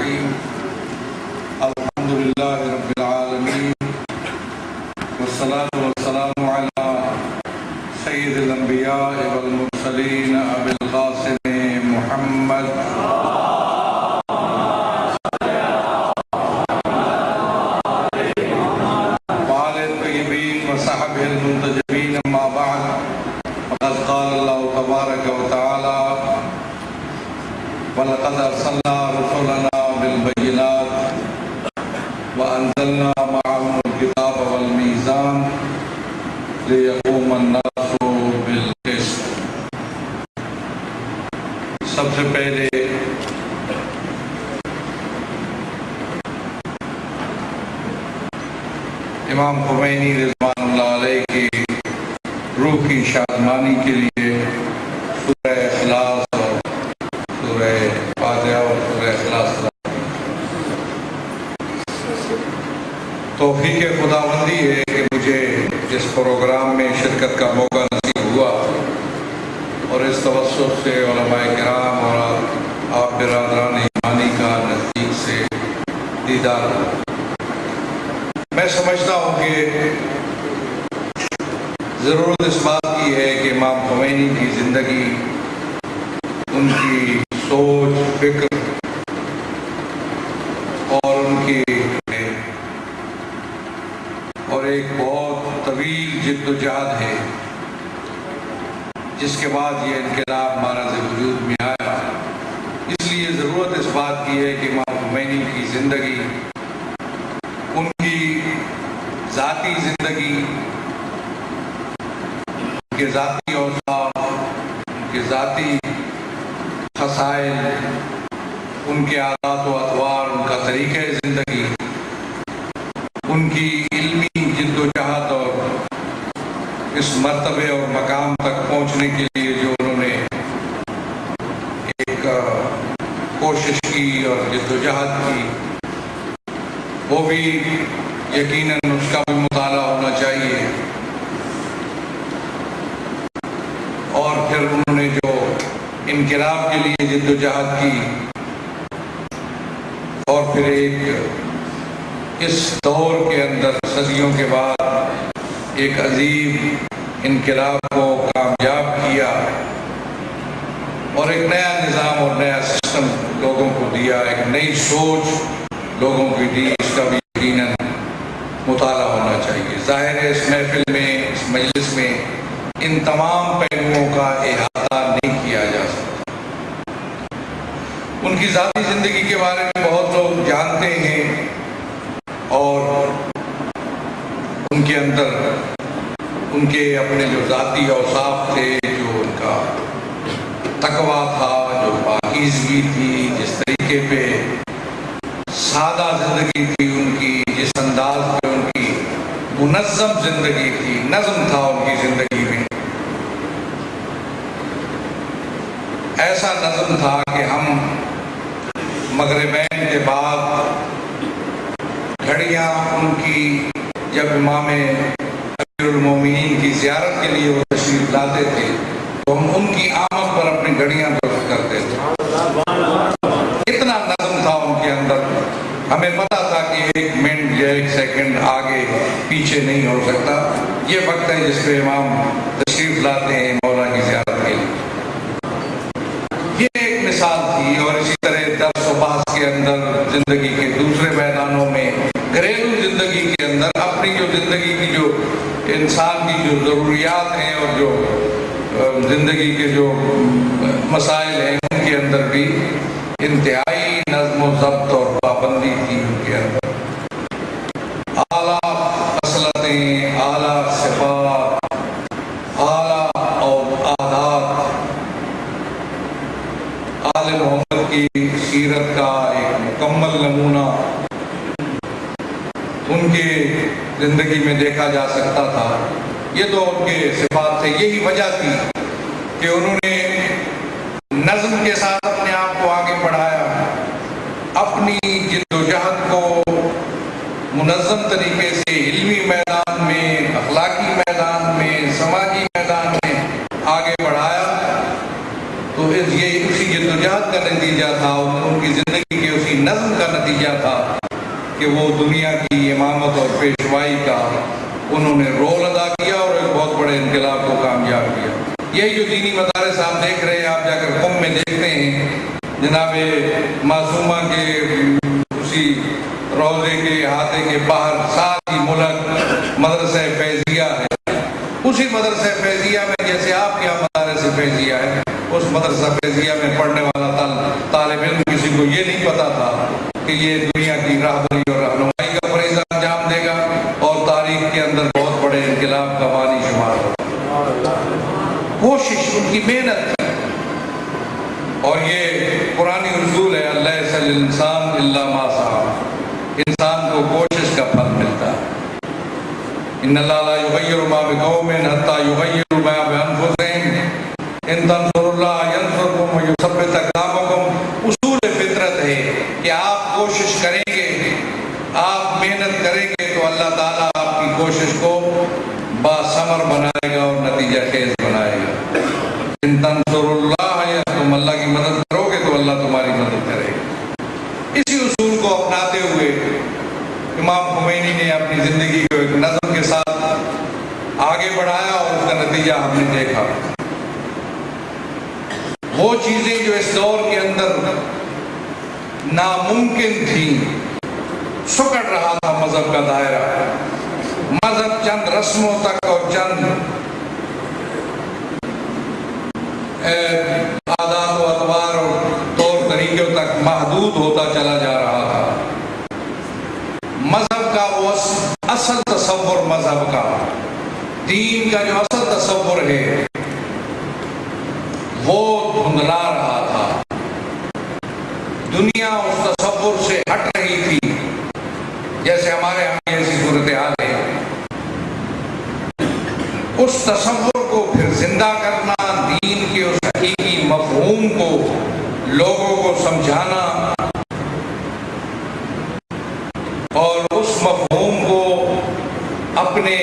الرحیم الحمد للہ رب العالمین والصلاة والسلام علی سید الانبیاء والمرسلین ابی القاسم محمد وآل الطیبین وصحبہ المنتجبین اما بعد فقد قال اللہ تبارک وتعالی وَلَقَدْ أَرْسَلْنَا رُسُلَنَا بِالْبَيِّنَاتِ وَأَنزَلْنَا مَعَهُمُ الْكِتَابَ وَالْمِيزَانَ لِيَقُومَ النَّاسُ بِالْقِسْطِ۔ سب سے پہلے امام خمینی رضوان اللہ علیہ کی روح کی شادمانی کے لیے سورہ اخلاص اور سورہ فاتحہ اور سورہ اخلاص توفیق خداوندی ہے کہ مجھے اس پروگرام میں شرکت کا موقع نصیب ہوا اور اس توسط سے علماء کرام اور آپ برادران ایمانی کا نزدیک سے دیدار ہوا۔ میں سمجھتا ہوں کہ ضرورت اس بات کی ہے کہ امام خمینی کی زندگی، ان کی سوچ، فکر اور ان کی اور ایک بہت طویل جد و جہد ہے جس کے بعد یہ انقلاب معرض وجود میں آیا۔ اس لیے ضرورت اس بات کی ہے کہ امام خمینی کی زندگی، ان کی ذاتی زندگی، ان کے ذاتی اوصاف، ان کے ذاتی خصائل، ان کے عادات و اطوار، ان کا طریقہ زندگی، ان کی علمی جد و جہد اور اس مرتبے اور مقام تک پہنچنے کے لیے جو انہوں نے ایک کوشش کی اور جد و جہد کی، وہ بھی یقیناً اس کا بھی مطالعہ ہونا چاہیے۔ اور پھر انہوں نے جو انقلاب کے لیے جد و جہد کی اور پھر اس دور کے اندر صدیوں کے بعد ایک عظیم انقلاب کو کامیاب کیا اور ایک نیا نظام اور نیا سسٹم لوگوں کو دیا، ایک نئی سوچ لوگوں کی دی، اس کا بھی یقیناً مطالعہ ہونا چاہیے۔ ظاہر ہے اس محفل میں، اس مجلس میں ان تمام پہلوؤں کا احاطہ نہیں کیا جا سکتا۔ ان کی ذاتی زندگی کے بارے میں بہت لوگ جانتے ہیں اور ان کے اندر ان کے اپنے جو ذاتی اوصاف تھے، جو ان کا تقویٰ تھا، جو پاکیزگی تھی، جس طریقے پہ سادہ زندگی تھی ان کی، جس انداز پہ ان کی منظم زندگی تھی، نظم تھا ان کی زندگی میں، ایسا نظم تھا کہ ہم مغربین کے بعد گھڑیاں ان کی جب امام امیر المومنین کی زیارت کے لیے وہ تشریف لاتے تھے تو ہم ان کی آمد پر اپنی گھڑیاں درست کرتے تھے۔ اتنا نظم تھا ان کے اندر، ہمیں پتا تھا کہ ایک منٹ یا ایک سیکنڈ آگے پیچھے نہیں ہو سکتا۔ یہ وقت ہے جس پہ امام تشریف لاتے ہیں مولا کی زیارت کے لیے۔ یہ ایک مثال تھی۔ اور اسی طرح درس و بحث کے اندر، زندگی کے دوسرے میدانوں میں، گھریلو زندگی کے اندر، اپنی جو زندگی کی جو انسان کی جو ضروریات ہیں اور جو زندگی کے جو مسائل ہیں، ان کے اندر بھی انتہائی نظم و ضبط اور پابندی تھی ان کے اندر۔ اعلیٰ خصلتیں، اعلیٰ صفات، اعلیٰ عادات، آل محمد کی سیرت کا ایک مکمل نمونہ ان کے زندگی میں دیکھا جا سکتا تھا۔ یہ تو ان کے صفات تھے۔ یہی وجہ تھی کہ انہوں نے نظم کے ساتھ اپنے آپ کو آگے بڑھایا، اپنی جد و جہد کو منظم طریقے سے علمی میدان میں، اخلاقی میدان میں، سماجی میدان میں آگے بڑھایا۔ تو یہ اسی جد و جہد کا نتیجہ تھا، ان کی زندگی کے اسی نظم کا نتیجہ تھا کہ وہ دنیا کی امامت اور پیشوائی کا انہوں نے رول ادا کیا اور ایک بہت بڑے انقلاب کو کامیاب کیا. یہی جو دینی مدارس آپ دیکھ رہے ہیں، آپ جا کر قم میں دیکھتے ہیں جناب معصومہ کے اسی روضے کے احاطے کے باہر ساتھ ہی ملک مدرسہ فیضیہ ہے. اسی مدرسہ فیضیہ میں جیسے آپ کے یہاں مدارس فیضیہ ہے، اس مدرسہ فیضیہ میں پڑھنے والا طالب علم کسی کو یہ نہیں پتا تھا کہ یہ دنیا کی راہبری اور رہنمائی کا فریضہ انجام دے گا اور تاریخ کے اندر بہت بڑے انقلاب کا بانی شمار ہوگا. کوشش، ان کی محنت تھی. اور یہ قرآنی اصول ہے، لیس للانسان الا ما سعى، انسان کو کوشش کا پھل ملتا ہے. ان اللہ لا یغیر ما بقوم حتی یغیروا ما بانفسہم ان تنصروا اللہ ینصرکم ویثبت اقدامکم. اصول فطرت ہے کہ آپ کوشش کریں گے، آپ محنت کریں گے تو اللہ تعالیٰ آپ کی کوشش کو باثمر بنائے گا اور نتیجہ خیز بنائے گا. ان تنصروا اللہ، یا تم اللہ کی مدد کرو گے تو اللہ تمہاری مدد کرے گا. اسی اصول کو اپناتے ہوئے امام خمینی نے اپنی زندگی کو ایک نظم کے ساتھ آگے بڑھایا اور اس کا نتیجہ ہم نے دیکھا. وہ چیزیں جو اس دور کے اندر ناممکن تھیں، سکڑ رہا تھا مذہب کا دائرہ. مذہب چند رسموں تک اور چند عادات و اطوار اور طور طریقوں تک محدود ہوتا چلا جا رہا تھا. مذہب کا وہ اصل تصور، مذہب کا دین کا جو اصل تصور ہے وہ دھندلا رہا تھا. دنیا اس تصور سے ہٹ رہی تھی. جیسے ہمارے یہاں ایسی صورتحال ہے، اس تصور کو پھر زندہ کرنا، دین کے اس حقیقی مفہوم کو لوگوں کو سمجھانا اور اس مفہوم کو اپنے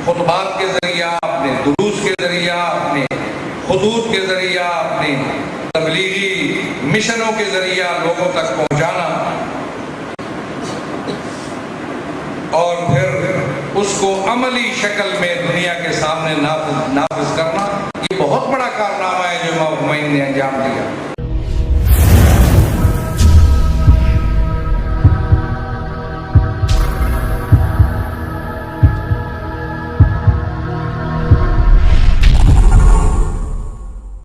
خطبات کے ذریعہ، اپنے دروس کے ذریعہ، اپنے خطوط کے ذریعہ، اپنے تبلیغی مشنوں کے ذریعہ لوگوں تک پہنچانا اور پھر اس کو عملی شکل میں دنیا کے سامنے نافذ کرنا، یہ بہت بڑا کارنامہ ہے جو امام خمینی نے انجام دیا.